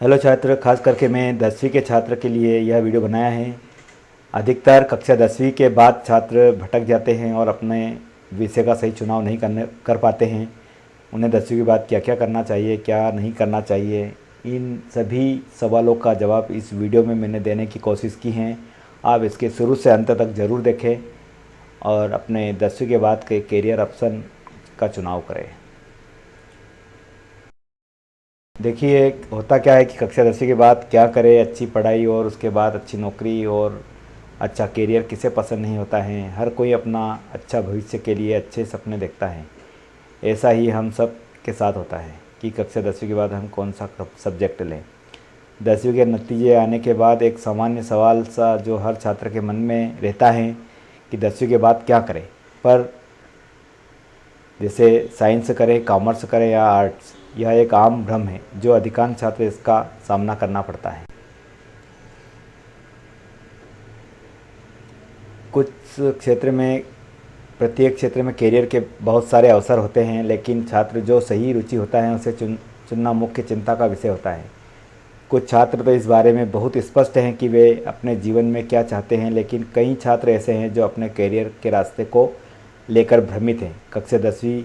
Hello छात्र, खास करके मैं 10वीं के छात्र के लिए यह वीडियो बनाया है। अधिकतर कक्षा 10वीं के बाद छात्र भटक जाते हैं और अपने विषय का सही चुनाव नहीं कर पाते हैं। उन्हें 10वीं के बाद क्या क्या करना चाहिए, क्या नहीं करना चाहिए, इन सभी सवालों का जवाब इस वीडियो में मैंने देने की कोशिश की है। आप इसके शुरू से अंत तक ज़रूर देखें और अपने 10वीं के बाद के करियर ऑप्शन का चुनाव करें। देखिए, होता क्या है कि कक्षा 10वीं के बाद क्या करें, अच्छी पढ़ाई और उसके बाद अच्छी नौकरी और अच्छा करियर किसे पसंद नहीं होता है। हर कोई अपना अच्छा भविष्य के लिए अच्छे सपने देखता है। ऐसा ही हम सब के साथ होता है कि कक्षा 10वीं के बाद हम कौन सा सब्जेक्ट लें। 10वीं के नतीजे आने के बाद एक सामान्य सवाल सा जो हर छात्र के मन में रहता है कि 10वीं के बाद क्या करें। पर जैसे साइंस करें, कॉमर्स करें या आर्ट्स, यह एक आम भ्रम है जो अधिकांश छात्र इसका सामना करना पड़ता है। कुछ क्षेत्र में प्रत्येक क्षेत्र में करियर के बहुत सारे अवसर होते हैं, लेकिन छात्र जो सही रुचि होता है उसे चुनना मुख्य चिंता का विषय होता है। कुछ छात्र तो इस बारे में बहुत स्पष्ट हैं कि वे अपने जीवन में क्या चाहते हैं, लेकिन कई छात्र ऐसे हैं जो अपने करियर के रास्ते को लेकर भ्रमित हैं। कक्षा 10वीं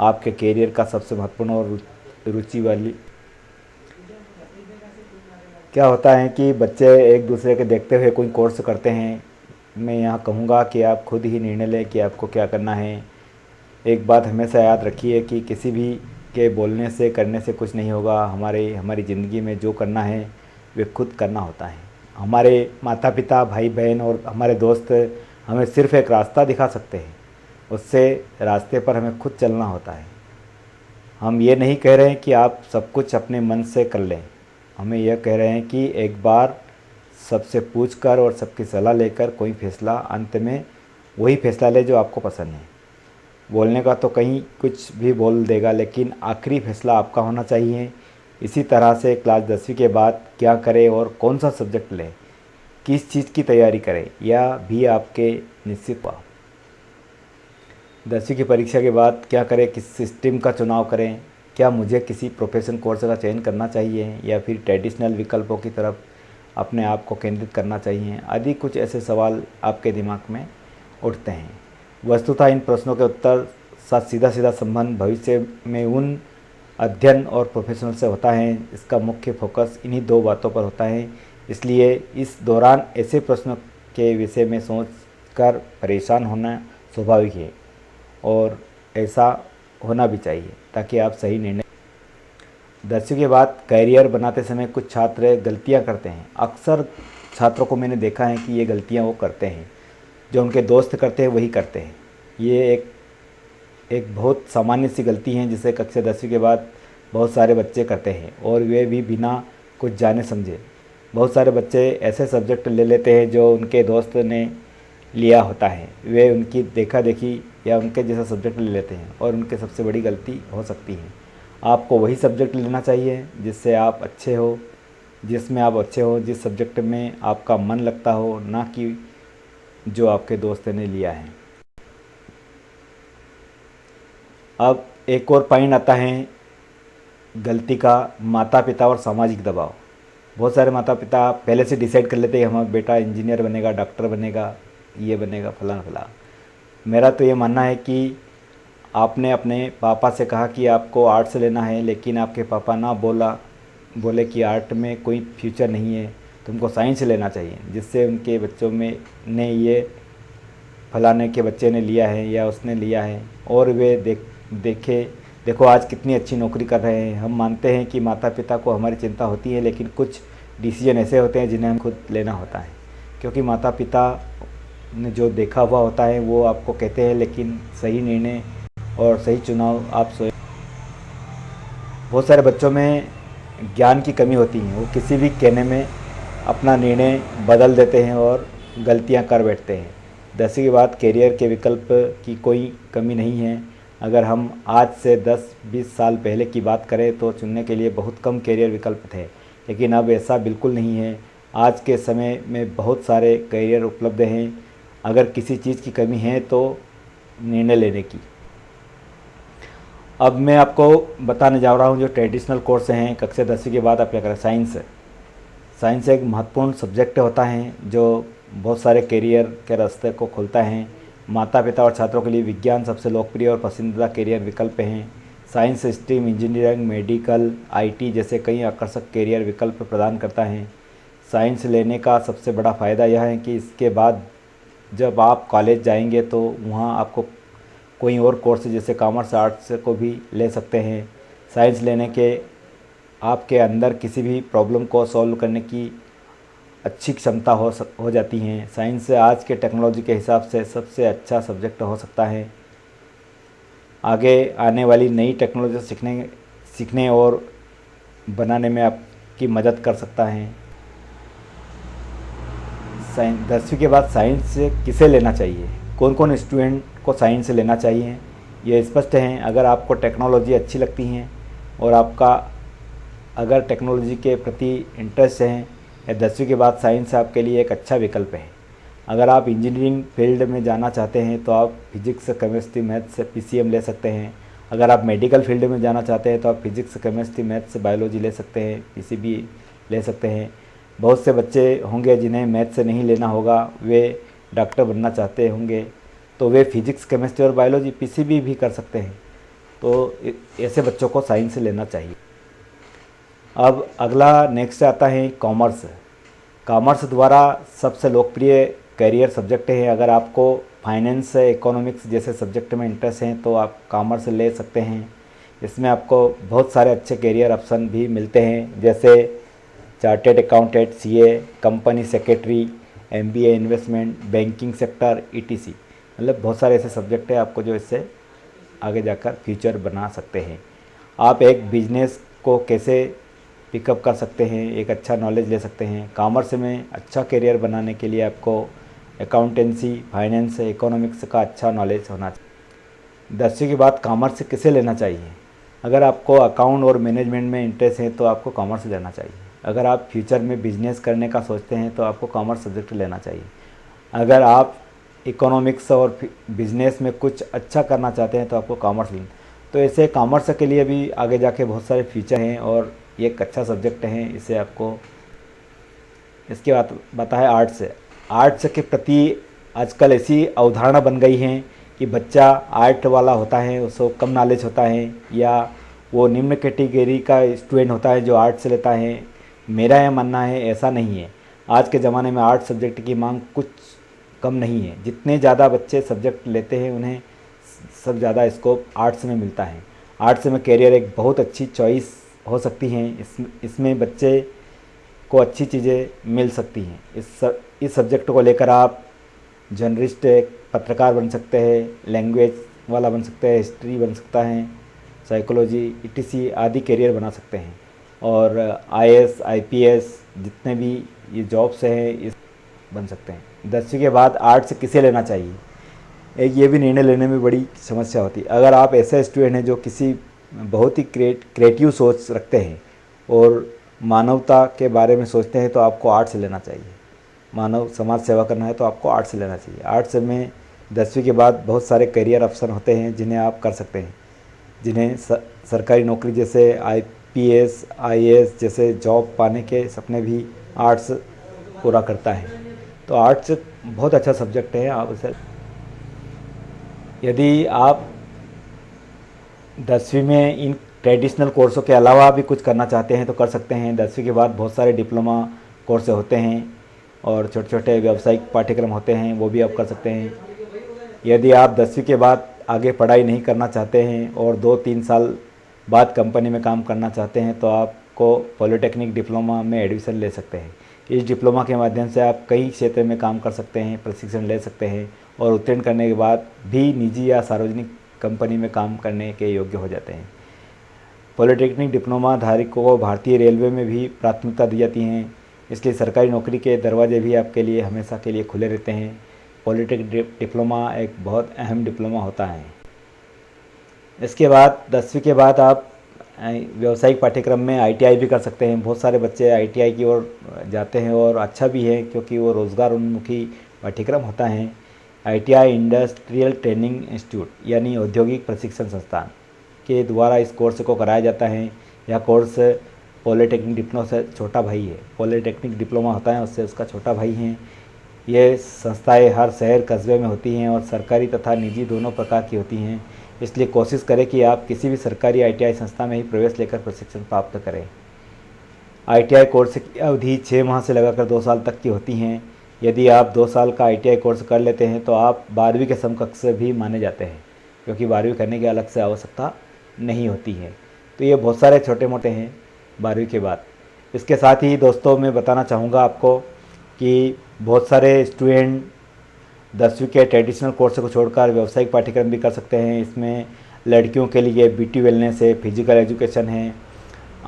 आपके करियर का सबसे महत्वपूर्ण और रुचि वाली क्या होता है कि बच्चे एक दूसरे के देखते हुए कोई कोर्स करते हैं। मैं यहाँ कहूँगा कि आप खुद ही निर्णय लें कि आपको क्या करना है। एक बात हमेशा याद रखिए कि किसी भी के बोलने से करने से कुछ नहीं होगा। हमारी ज़िंदगी में जो करना है वे खुद करना होता है। हमारे माता पिता, भाई बहन और हमारे दोस्त हमें सिर्फ़ एक रास्ता दिखा सकते हैं, उससे रास्ते पर हमें खुद चलना होता है। हम ये नहीं कह रहे हैं कि आप सब कुछ अपने मन से कर लें। हमें यह कह रहे हैं कि एक बार सबसे पूछ कर और सबकी सलाह लेकर कोई फ़ैसला, अंत में वही फ़ैसला ले जो आपको पसंद है। बोलने का तो कहीं कुछ भी बोल देगा, लेकिन आखिरी फ़ैसला आपका होना चाहिए। इसी तरह से क्लास 10वीं के बाद क्या करें और कौन सा सब्जेक्ट लें, किस चीज़ की तैयारी करें, यह भी आपके निश्चित हुआ। 10वीं की परीक्षा के बाद क्या करें, किस सिस्टम का चुनाव करें, क्या मुझे किसी प्रोफेशन कोर्स का चयन करना चाहिए या फिर ट्रेडिशनल विकल्पों की तरफ अपने आप को केंद्रित करना चाहिए, आदि कुछ ऐसे सवाल आपके दिमाग में उठते हैं। वस्तुतः इन प्रश्नों के उत्तर साथ सीधा सीधा संबंध भविष्य में उन अध्ययन और प्रोफेशनल से होता है। इसका मुख्य फोकस इन्हीं दो बातों पर होता है। इसलिए इस दौरान ऐसे प्रश्नों के विषय में सोच कर परेशान होना स्वाभाविक है और ऐसा होना भी चाहिए ताकि आप सही निर्णय। 10वीं के बाद करियर बनाते समय कुछ छात्र गलतियां करते हैं। अक्सर छात्रों को मैंने देखा है कि ये गलतियां वो करते हैं जो उनके दोस्त करते हैं वही करते हैं। ये एक बहुत सामान्य सी गलती है जिसे कक्षा 10वीं के बाद बहुत सारे बच्चे करते हैं और वे भी बिना कुछ जाने समझे। बहुत सारे बच्चे ऐसे सब्जेक्ट ले लेते हैं जो उनके दोस्त ने लिया होता है। वे उनकी देखा देखी या उनके जैसा सब्जेक्ट ले लेते हैं और उनके सबसे बड़ी गलती हो सकती है। आपको वही सब्जेक्ट लेना चाहिए जिससे आप अच्छे हो, जिसमें आप अच्छे हो, जिस सब्जेक्ट में आपका मन लगता हो, ना कि जो आपके दोस्त ने लिया है। अब एक और पॉइंट आता है गलती का, माता पिता और सामाजिक दबाव। बहुत सारे माता पिता पहले से डिसाइड कर लेते हैं हमारा बेटा इंजीनियर बनेगा, डॉक्टर बनेगा, ये बनेगा, फलाना फलाना। मेरा तो ये मानना है कि आपने अपने पापा से कहा कि आपको आर्ट्स लेना है, लेकिन आपके पापा ना बोले कि आर्ट में कोई फ्यूचर नहीं है, तुमको साइंस लेना चाहिए, जिससे उनके बच्चों में ने ये फलाने के बच्चे ने लिया है या उसने लिया है और वे देखो आज कितनी अच्छी नौकरी कर रहे हैं। हम मानते हैं कि माता पिता को हमारी चिंता होती है, लेकिन कुछ डिसीजन ऐसे होते हैं जिन्हें हम खुद लेना होता है, क्योंकि माता पिता ने जो देखा हुआ होता है वो आपको कहते हैं, लेकिन सही निर्णय और सही चुनाव आप स्वयं। बहुत सारे बच्चों में ज्ञान की कमी होती है, वो किसी भी कहने में अपना निर्णय बदल देते हैं और गलतियां कर बैठते हैं। 10वीं के बाद करियर के विकल्प की कोई कमी नहीं है। अगर हम आज से 10-20 साल पहले की बात करें तो चुनने के लिए बहुत कम करियर विकल्प थे, लेकिन अब ऐसा बिल्कुल नहीं है। आज के समय में बहुत सारे करियर उपलब्ध हैं। अगर किसी चीज़ की कमी है तो निर्णय लेने की। अब मैं आपको बताने जा रहा हूँ जो ट्रेडिशनल कोर्स हैं कक्षा 10वीं के बाद आप क्या करें। साइंस है। साइंस एक महत्वपूर्ण सब्जेक्ट होता है जो बहुत सारे करियर के रास्ते को खोलता है। माता पिता और छात्रों के लिए विज्ञान सबसे लोकप्रिय और पसंदीदा करियर विकल्प हैं। Science stream engineering, medical, IT जैसे कई आकर्षक करियर विकल्प प्रदान करता है। साइंस लेने का सबसे बड़ा फ़ायदा यह है कि इसके बाद जब आप कॉलेज जाएंगे तो वहाँ आपको कोई और कोर्स जैसे कॉमर्स, आर्ट्स को भी ले सकते हैं। साइंस लेने के आपके अंदर किसी भी प्रॉब्लम को सॉल्व करने की अच्छी क्षमता हो जाती हैं। साइंस से आज के टेक्नोलॉजी के हिसाब से सबसे अच्छा सब्जेक्ट हो सकता है। आगे आने वाली नई टेक्नोलॉजी सीखने और बनाने में आपकी मदद कर सकता है। साइंस 10वीं के बाद साइंस किसे लेना चाहिए, कौन कौन स्टूडेंट को साइंस लेना चाहिए, ये स्पष्ट है। अगर आपको टेक्नोलॉजी अच्छी लगती है और आपका अगर टेक्नोलॉजी के प्रति इंटरेस्ट है या 10वीं के बाद साइंस आपके लिए एक अच्छा विकल्प है। अगर आप इंजीनियरिंग फील्ड में जाना चाहते हैं तो आप फिजिक्स, केमिस्ट्री, मैथ्स, पीसीएम ले सकते हैं। अगर आप मेडिकल फील्ड में जाना चाहते हैं तो आप फिजिक्स, केमिस्ट्री, मैथ्स, बायोलॉजी ले सकते हैं, पीसीबी ले सकते हैं। बहुत से बच्चे होंगे जिन्हें मैथ्स नहीं लेना होगा, वे डॉक्टर बनना चाहते होंगे तो वे फिजिक्स, केमिस्ट्री और बायोलॉजी पीसीबी भी कर सकते हैं। तो ऐसे बच्चों को साइंस लेना चाहिए। अब अगला नेक्स्ट आता है कॉमर्स। कॉमर्स द्वारा सबसे लोकप्रिय करियर सब्जेक्ट है। अगर आपको फाइनेंस, इकोनॉमिक्स जैसे सब्जेक्ट में इंटरेस्ट है तो आप कॉमर्स ले सकते हैं। इसमें आपको बहुत सारे अच्छे करियर ऑप्शन भी मिलते हैं जैसे chartered accountant, CA, company secretary, MBA, investment banking sector, etc. मतलब बहुत सारे ऐसे सब्जेक्ट हैं आपको जो इससे आगे जाकर फ्यूचर बना सकते हैं। आप एक बिजनेस को कैसे पिकअप कर सकते हैं, एक अच्छा नॉलेज ले सकते हैं। कॉमर्स में अच्छा करियर बनाने के लिए आपको अकाउंटेंसी, फाइनेंस, इकोनॉमिक्स का अच्छा नॉलेज होना चाहिए। 10वीं के बाद कॉमर्स किसे लेना चाहिए? अगर आपको अकाउंट और मैनेजमेंट में इंटरेस्ट है तो आपको कॉमर्स लेना चाहिए। अगर आप फ्यूचर में बिजनेस करने का सोचते हैं तो आपको कॉमर्स सब्जेक्ट लेना चाहिए। अगर आप इकोनॉमिक्स और बिजनेस में कुछ अच्छा करना चाहते हैं तो आपको कॉमर्स लेना। तो ऐसे कॉमर्स के लिए भी आगे जाके बहुत सारे फ्यूचर हैं और ये एक अच्छा सब्जेक्ट है। इसे आपको इसके बाद बता है आर्ट्स। आर्ट्स के प्रति आजकल ऐसी अवधारणा बन गई है कि बच्चा आर्ट वाला होता है उसको कम नॉलेज होता है या वो निम्न कैटेगरी का स्टूडेंट होता है जो आर्ट्स लेता है। मेरा यह मानना है ऐसा नहीं है। आज के ज़माने में आर्ट्स सब्जेक्ट की मांग कुछ कम नहीं है। जितने ज़्यादा बच्चे सब्जेक्ट लेते हैं उन्हें सब ज़्यादा स्कोप आर्ट्स में मिलता है। आर्ट्स में कैरियर एक बहुत अच्छी चॉइस हो सकती हैं। इसमें बच्चे को अच्छी चीज़ें मिल सकती हैं। इस सब्जेक्ट को लेकर आप जर्नलिस्ट, पत्रकार बन सकते हैं, लैंग्वेज वाला बन सकते हैं, हिस्ट्री बन सकता है, साइकोलॉजी, ईटीसी आदि करियर बना सकते हैं। और आईएएस, आईपीएस जितने भी ये जॉब्स हैं इस बन सकते हैं। 10वीं के बाद आर्ट्स किसे लेना चाहिए? एक ये भी निर्णय लेने में बड़ी समस्या होती है। अगर आप ऐसे स्टूडेंट हैं जो किसी बहुत ही क्रिएटिव सोच रखते हैं और मानवता के बारे में सोचते हैं तो आपको आर्ट्स लेना चाहिए। मानव समाज सेवा करना है तो आपको आर्ट्स लेना चाहिए। आर्ट्स में 10वीं के बाद बहुत सारे करियर ऑप्शन होते हैं जिन्हें आप कर सकते हैं, जिन्हें सरकारी नौकरी जैसे आईपीएस, आईएएस जैसे जॉब पाने के सपने भी आर्ट्स पूरा करता है। तो आर्ट्स बहुत अच्छा सब्जेक्ट है। आप उसे यदि आप 10वीं में इन ट्रेडिशनल कोर्सों के अलावा भी कुछ करना चाहते हैं तो कर सकते हैं। 10वीं के बाद बहुत सारे डिप्लोमा कोर्स होते हैं और छोटे छोटे व्यावसायिक पाठ्यक्रम होते हैं, वो भी आप कर सकते हैं। यदि आप 10वीं के बाद आगे पढ़ाई नहीं करना चाहते हैं और 2-3 साल बाद कंपनी में काम करना चाहते हैं तो आपको पॉलिटेक्निक डिप्लोमा में एडमिशन ले सकते हैं। इस डिप्लोमा के माध्यम से आप कई क्षेत्र में काम कर सकते हैं, प्रशिक्षण ले सकते हैं और उत्तीर्ण करने के बाद भी निजी या सार्वजनिक कंपनी में काम करने के योग्य हो जाते हैं। पॉलिटेक्निक डिप्लोमा धारकों को भारतीय रेलवे में भी प्राथमिकता दी जाती है, इसलिए सरकारी नौकरी के दरवाजे भी आपके लिए हमेशा के लिए खुले रहते हैं। पॉलिटेक्निक डिप्लोमा एक बहुत अहम डिप्लोमा होता है। इसके बाद 10वीं के बाद आप व्यावसायिक पाठ्यक्रम में आईटीआई भी कर सकते हैं। बहुत सारे बच्चे आईटीआई की ओर जाते हैं और अच्छा भी है क्योंकि वो रोज़गार उन्मुखी पाठ्यक्रम होता है। आईटीआई इंडस्ट्रियल ट्रेनिंग इंस्टीट्यूट यानी औद्योगिक प्रशिक्षण संस्थान। के द्वारा इस कोर्स को कराया जाता है। यह कोर्स पॉलिटेक्निक डिप्लोमा से छोटा भाई है। पॉलिटेक्निक डिप्लोमा होता है उससे उसका छोटा भाई है। ये संस्थाएं हर शहर कस्बे में होती हैं और सरकारी तथा निजी दोनों प्रकार की होती हैं। इसलिए कोशिश करें कि आप किसी भी सरकारी ITI संस्था में ही प्रवेश लेकर प्रशिक्षण प्राप्त करें। ITI कोर्स की अवधि 6 माह से लगाकर 2 साल तक की होती हैं। यदि आप 2 साल का ITI कोर्स कर लेते हैं तो आप 12वीं के समकक्ष भी माने जाते हैं, क्योंकि 12वीं करने की अलग से आवश्यकता नहीं होती है। तो ये बहुत सारे छोटे मोटे हैं 12वीं के बाद। इसके साथ ही दोस्तों मैं बताना चाहूँगा आपको कि बहुत सारे स्टूडेंट 10वीं के ट्रेडिशनल कोर्स को छोड़कर व्यावसायिक पाठ्यक्रम भी कर सकते हैं। इसमें लड़कियों के लिए BT वेलनेस है, फिजिकल एजुकेशन है,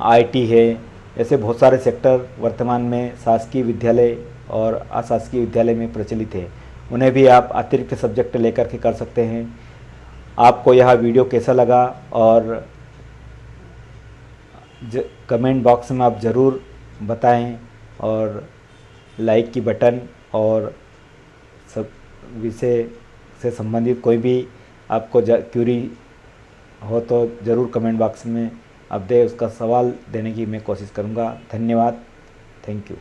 IT है। ऐसे बहुत सारे सेक्टर वर्तमान में शासकीय विद्यालय और अशासकीय विद्यालय में प्रचलित है। उन्हें भी आप अतिरिक्त सब्जेक्ट लेकर के कर सकते हैं। आपको यह वीडियो कैसा लगा और कमेंट बॉक्स में आप ज़रूर बताएं, और लाइक की बटन और सब विषय से संबंधित कोई भी आपको क्यूरी हो तो ज़रूर कमेंट बॉक्स में आप दें, उसका सवाल देने की मैं कोशिश करूँगा। धन्यवाद। Thank you.